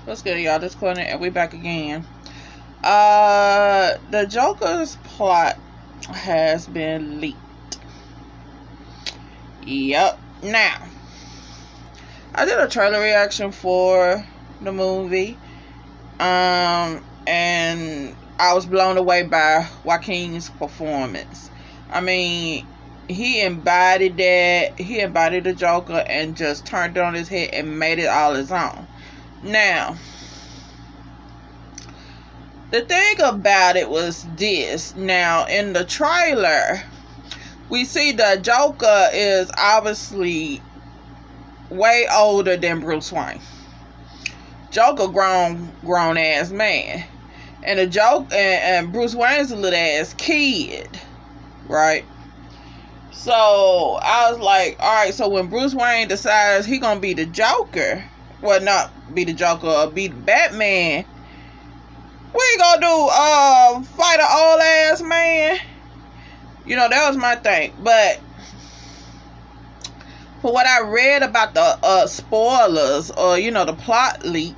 What's good, y'all? This Courtney, and we back again. The Joker's plot has been leaked. Yep. Now, I did a trailer reaction for the movie, and I was blown away by Joaquin's performance. I mean, he embodied that. He embodied the Joker and just turned it on his head and made it all his own. Now, the thing about it was this. Now, in the trailer, we see the Joker is obviously way older than Bruce Wayne. Joker grown ass man. And the Joker and Bruce Wayne's a little ass kid. Right? So, I was like, alright, so when Bruce Wayne decides he gonna be the Joker, well, not be the Joker or be the Batman, we gonna do fight an old ass man. You know, that was my thing. But for what I read about the spoilers or, you know, the plot leak,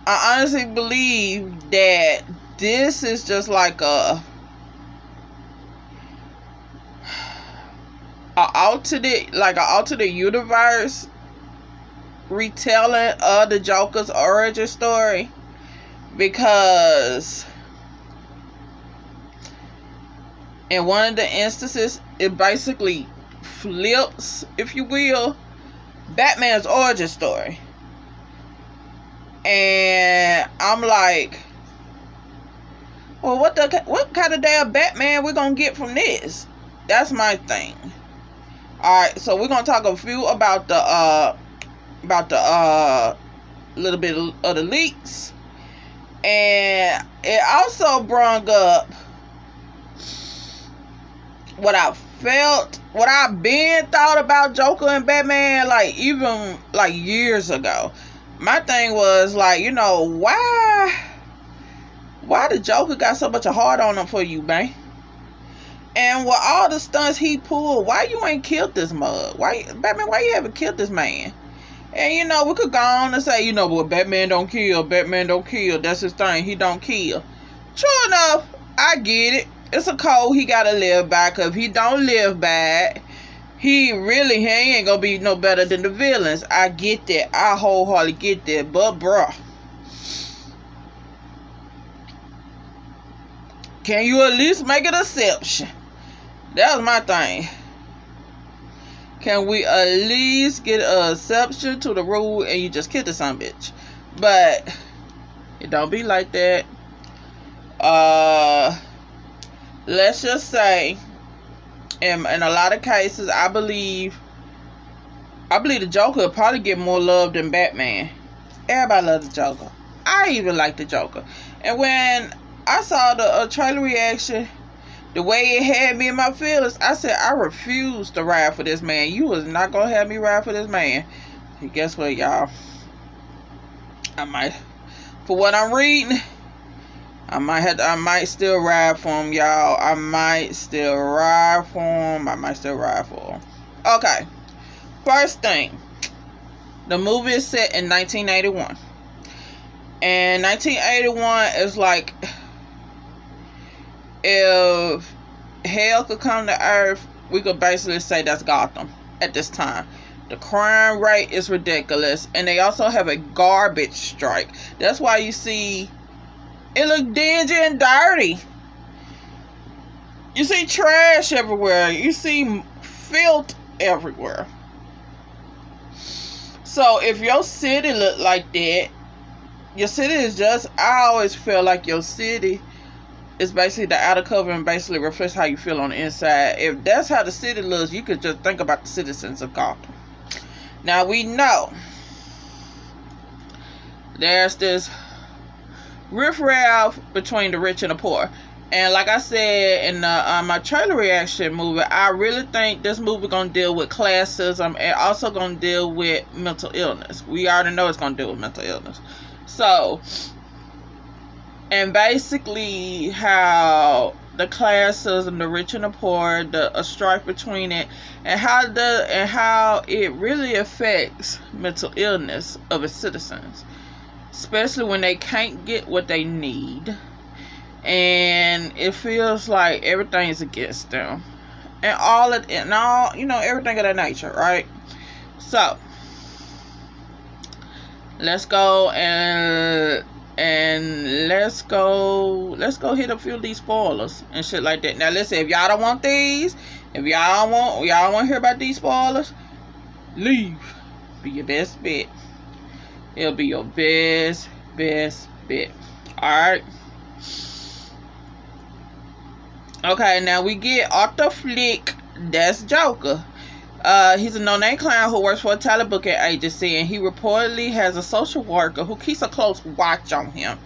I honestly believe that this is just like a alternate universe retelling of the Joker's origin story, because in one of the instances it basically flips, if you will, Batman's origin story. And I'm like, well, what kind of damn Batman we're gonna get from this? That's my thing. Alright, so we're gonna talk a few about the little bit of the leaks. And it also brought up what I felt, what I've been thought about Joker and Batman, like even like years ago. My thing was like, you know, why the Joker got so much hard on him for you, man? And with all the stunts he pulled, why you ain't killed this mug? Batman, why you haven't killed this man? And, you know, we could go on and say, you know, well, Batman don't kill. That's his thing. He don't kill. True enough, I get it. It's a code he got to live by. Because if he don't live by it, he ain't going to be no better than the villains. I get that. I wholeheartedly get that. But, bruh, can you at least make an exception? That was my thing. Can we at least get an exception to the rule and you just kill the son bitch? But it don't be like that. Let's just say, in a lot of cases, I believe the Joker will probably get more love than Batman. Everybody loves the Joker. I even like the Joker. And when I saw the trailer reaction, the way it had me in my feelings, I said, I refuse to ride for this man. You was not going to have me ride for this man. And guess what, y'all? I might, for what I'm reading, I might still ride for him, y'all. I might still ride for him. Okay. First thing. The movie is set in 1981. And 1981 is like, if hell could come to earth, we could basically say that's Gotham at this time. The crime rate is ridiculous, and they also have a garbage strike. That's why you see it look dingy and dirty. You see trash everywhere. You see filth everywhere. So if your city look like that, your city is just, I always feel like your city is basically the outer cover and basically reflects how you feel on the inside. If that's how the city looks, you could just think about the citizens of Gotham. Now, we know there's this riffraff between the rich and the poor. And like I said in my trailer reaction movie, I really think this movie going to deal with classism and also going to deal with mental illness. We already know it's going to deal with mental illness. So, and basically how the classism, the rich and the poor, a strife between it, and how it really affects mental illness of its citizens. especially when they can't get what they need, and it feels like everything's against them, and all, you know, everything of that nature, right? So let's go and let's go hit a few of these spoilers and shit like that. Now listen, if y'all don't want these, if y'all want to hear about these spoilers, leave. Be your best bet. It'll be your best bet. Alright. Okay, now we get Arthur Fleck. That's Joker. He's a no-name clown who works for a talent booking agency, and he reportedly has a social worker who keeps a close watch on him.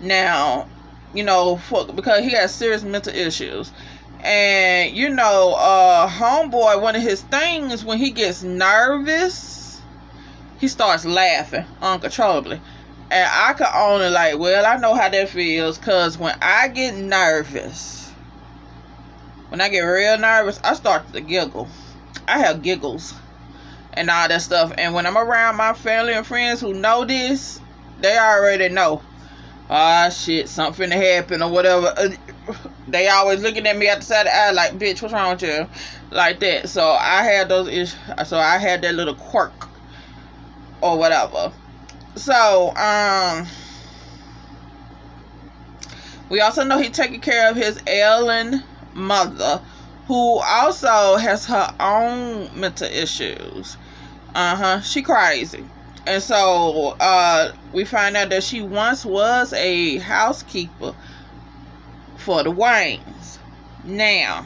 Now, you know, because he has serious mental issues. And, you know, homeboy, one of his things, when he gets nervous, he starts laughing uncontrollably. And I could only, like, well, I know how that feels, because when I get nervous, when I get real nervous, I start to giggle. I have giggles and all that stuff. And when I'm around my family and friends who know this, they already know. Ah, shit, something to happen or whatever. They always looking at me at the side of the eye like, bitch, what's wrong with you? Like that. So I had those issues. So I had that little quirk or whatever. So, we also know he's taking care of his ailing mother, who also has her own mental issues. She crazy. And so we find out that she once was a housekeeper for the Waynes. Now,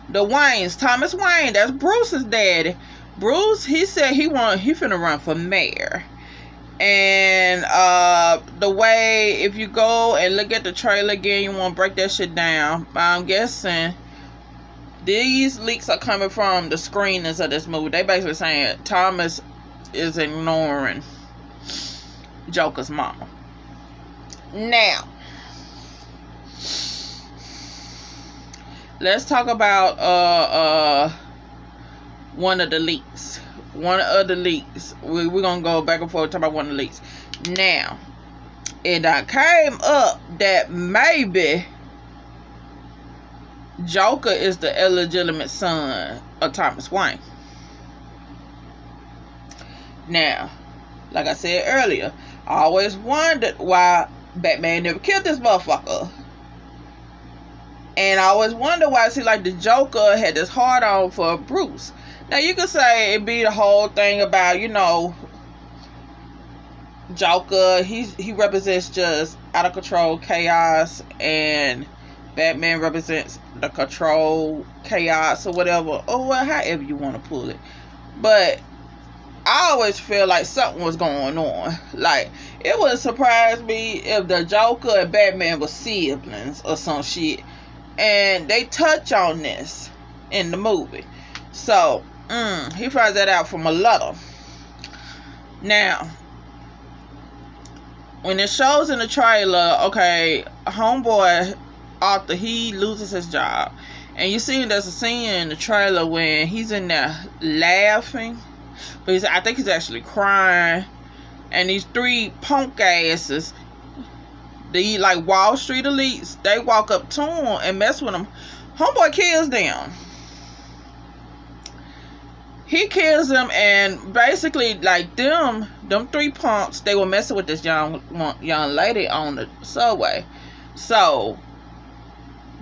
the Waynes, Thomas Wayne, that's Bruce's daddy. Bruce, he said he finna run for mayor. And the way, if you go and look at the trailer again, you want to break that shit down. I'm guessing these leaks are coming from the screeners of this movie. They basically saying Thomas is ignoring Joker's mama. Now, let's talk about one of the leaks. One of the leaks. We're going to go back and forth talk about one of the leaks. Now, it came up that maybe Joker is the illegitimate son of Thomas Wayne. Now, like I said earlier, I always wondered why Batman never killed this motherfucker. And I always wondered why it seemed like the Joker had this hard on for Bruce. Now, you could say it be the whole thing about, you know, Joker, he represents just out of control chaos, and Batman represents the control chaos or whatever, or however you want to pull it. But I always feel like something was going on. Like, it wouldn't surprise me if the Joker and Batman were siblings or some shit, and they touch on this in the movie. So he finds that out from a letter. Now, when it shows in the trailer, okay, homeboy Arthur, he loses his job, and you see there's a scene in the trailer when he's in there laughing, but I think he's actually crying, and these three punk asses, the like Wall Street elites, they walk up to him and mess with him. Homeboy kills them. He kills them, and basically, like, them three punks, they were messing with this young lady on the subway. So,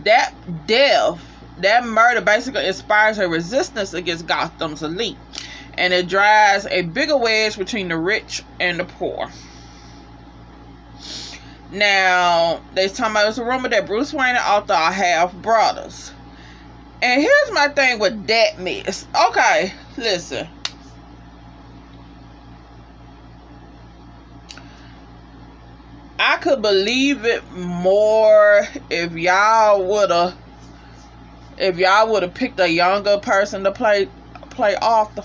that death, that murder basically inspires her resistance against Gotham's elite. And it drives a bigger wedge between the rich and the poor. Now, there's a rumor that Bruce Wayne and Arthur are half brothers. And here's my thing with that mess. Okay, listen. I could believe it more if y'all would have picked a younger person to play Arthur,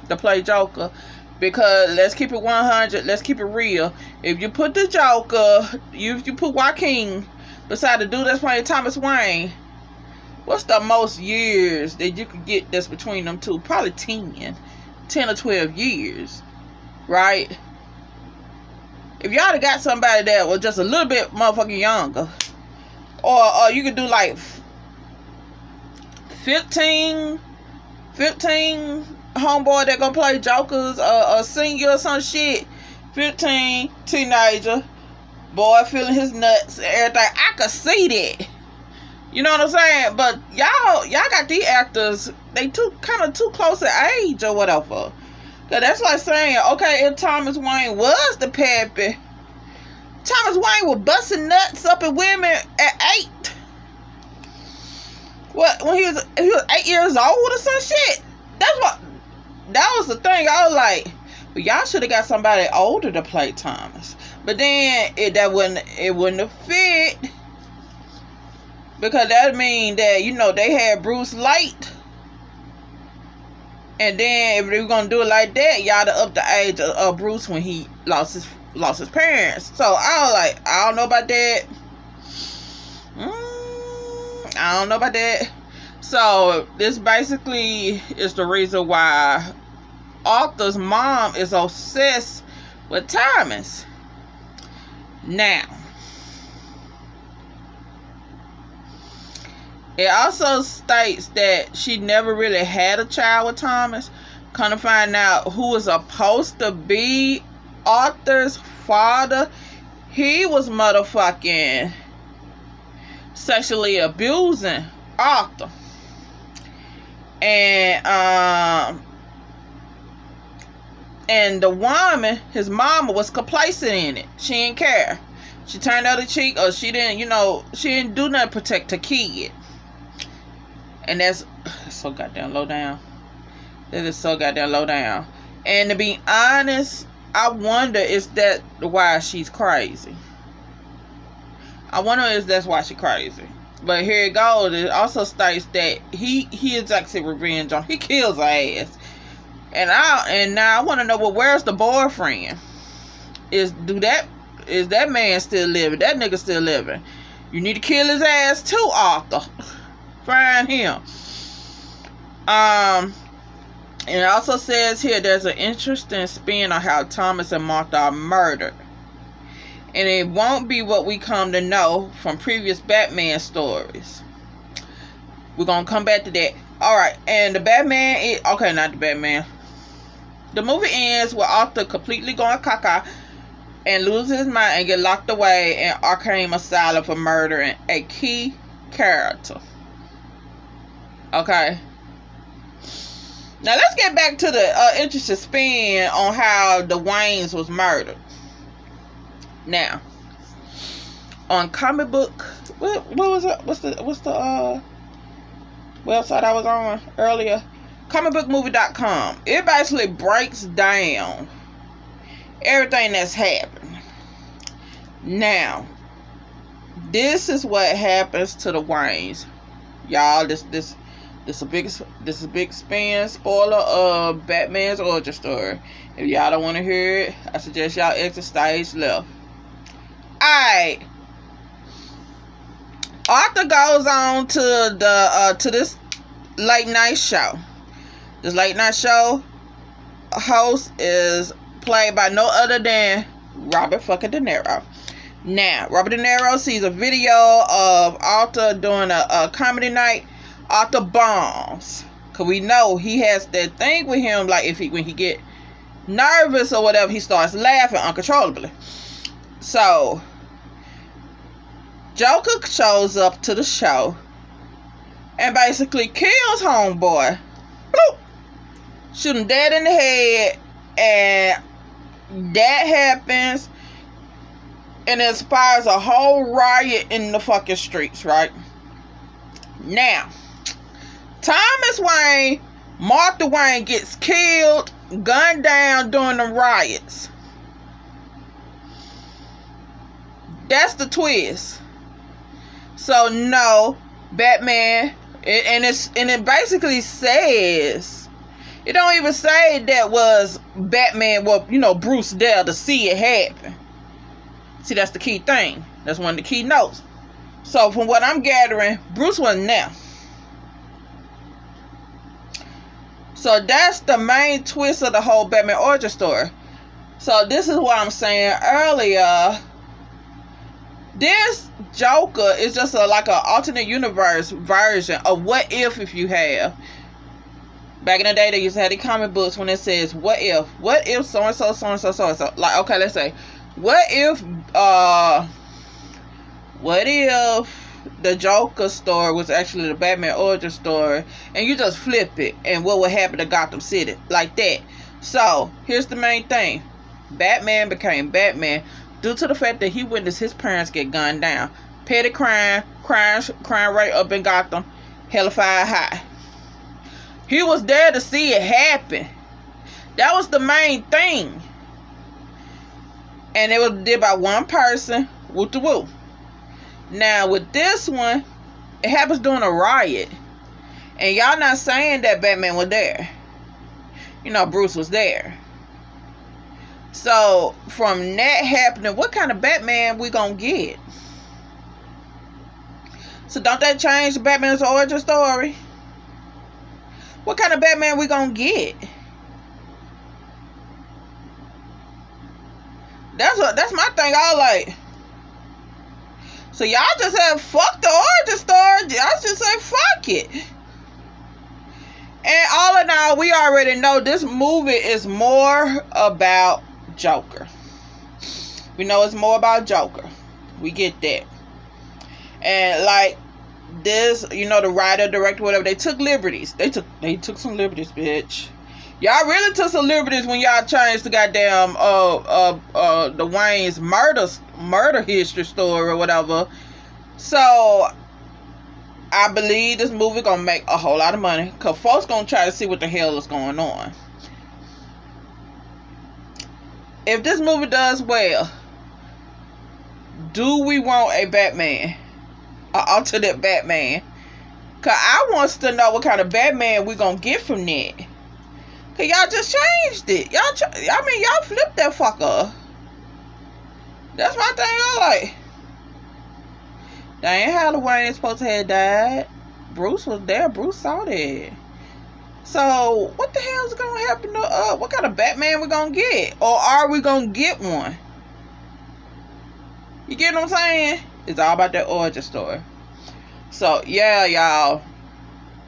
to play Joker. Because let's keep it 100, let's keep it real. If you put the Joker, you put Joaquin beside the dude that's playing Thomas Wayne, what's the most years that you could get that's between them two? Probably 10 or 12 years. right? If y'all have got somebody that was just a little bit motherfucking younger, or you could do like 15 homeboy that gonna play jokers, a senior or some shit, 15 teenager boy feeling his nuts and everything. I could see that. You know what I'm saying? But y'all got these actors, they kind of too close in age or whatever. Cause that's like saying, okay, if Thomas Wayne was the pappy, Thomas Wayne was busting nuts up at women at 8. What, when he was 8 years old or some shit? That was the thing. I was like, well, y'all should have got somebody older to play Thomas. But then it wouldn't have fit. Because that mean that, you know, they had Bruce late. And then if they were gonna do it like that, y'all to up the age of Bruce when he lost his parents. So I was like, I don't know about that. I don't know about that. So this basically is the reason why Arthur's mom is obsessed with Thomas. Now, it also states that she never really had a child with Thomas. Come to find out who was supposed to be Arthur's father, he was motherfucking sexually abusing Arthur. And the woman, his mama, was complacent in it. She didn't care. She turned the other cheek, or she didn't do nothing to protect her kid. And that's so goddamn low down. That is so goddamn low down. And to be honest, I wonder is that why she's crazy. I wonder if that's why she's crazy. But here it goes. It also states that he exacts revenge on. He kills her ass. And now I want to know, well, where's the boyfriend? Is that man still living? That nigga still living? You need to kill his ass too, Arthur. Find him. And it also says here there's an interesting spin on how Thomas and Martha are murdered. And it won't be what we come to know from previous Batman stories. We're going to come back to that. Alright, and the Batman not the Batman. The movie ends with Arthur completely going caca and loses his mind and get locked away in Arkham Asylum for murdering a key character. Okay. Now let's get back to the interesting spin on how the Waynes was murdered. Now, on comic book, what was it? What's the website I was on earlier? Comicbookmovie.com. It basically breaks down everything that's happened. Now, this is what happens to the Waynes, y'all. This is a big spin spoiler of Batman's origin story. If y'all don't want to hear it, I suggest y'all exit stage left. Alright. Arthur goes on to this late night show. This late night show host is played by no other than Robert fucking De Niro. Now, Robert De Niro sees a video of Arthur doing a comedy night. Arthur bombs. Cause we know he has that thing with him, like when he get nervous or whatever, he starts laughing uncontrollably. So Joker shows up to the show and basically kills homeboy. Bloop! Shoot him dead in the head, and that happens and it inspires a whole riot in the fucking streets, right? Now, Thomas Wayne, Martha Wayne gets killed, gunned down during the riots. That's the twist. So no, Batman, and it basically says, it don't even say that was Batman, well, Bruce there to see it happen. See, that's the key thing. That's one of the key notes. So from what I'm gathering, Bruce wasn't there. So that's the main twist of the whole Batman origin story. So this is what I'm saying earlier. This Joker is just like an alternate universe version of what if you have. Back in the day, they used to have the comic books when it says, what if so-and-so, so-and-so, so-and-so. Like, okay, let's say, what if the Joker story was actually the Batman origin story, and you just flip it, and what would happen to Gotham City? Like that. So, here's the main thing. Batman became Batman due to the fact that he witnessed his parents get gunned down. Petty crime rate up in Gotham, hellified high. He was there to see it happen. That was the main thing. And it was did by one person, woo to woo. Now with this one, it happens during a riot. And y'all not saying that Batman was there. You know, Bruce was there. So from that happening, what kind of Batman we gonna get? So don't that change Batman's origin story? What kind of Batman we gonna get? That's my thing. I was like, so y'all just have fuck the origin story. Y'all just say fuck it. And all in all, we already know this movie is more about Joker. We know it's more about Joker. We get that. And like this, you know, the writer, director, whatever, they took liberties. They took some liberties, bitch. Y'all really took some liberties when y'all changed the goddamn the Wayne's murder history story or whatever. So I believe this movie gonna make a whole lot of money, cause folks gonna try to see what the hell is going on. If this movie does well, do we want a Batman? An alternate Batman? Cause I wants to know what kind of Batman we gonna get from that. Cause y'all just changed it. Y'all flipped that fucker. That's my thing. I'm like, dang, Halloween is supposed to have died. Bruce was there. Bruce saw that. So what the hell is gonna happen to what kind of Batman we gonna get? Or are we gonna get one? You get what I'm saying? It's all about that origin story. So yeah, y'all.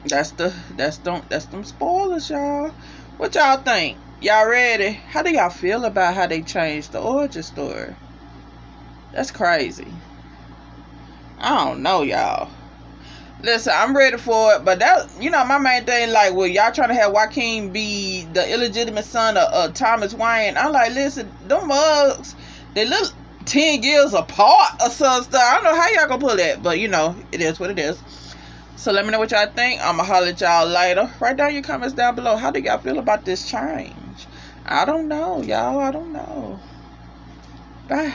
That's them spoilers, y'all. What y'all think? Y'all ready? How do y'all feel about how they changed the origin story? That's crazy. I don't know, y'all. Listen, I'm ready for it, but that, you know, my main thing, like, well, y'all trying to have Joaquin be the illegitimate son of Thomas Wayne. I'm like, listen, them mugs, they look 10 years apart or some stuff. I don't know how y'all gonna pull that, but you know, it is what it is. So let me know what y'all think. I'ma holler at y'all later. Write down your comments down below. How do y'all feel about this change? I don't know, y'all. I don't know. Bye.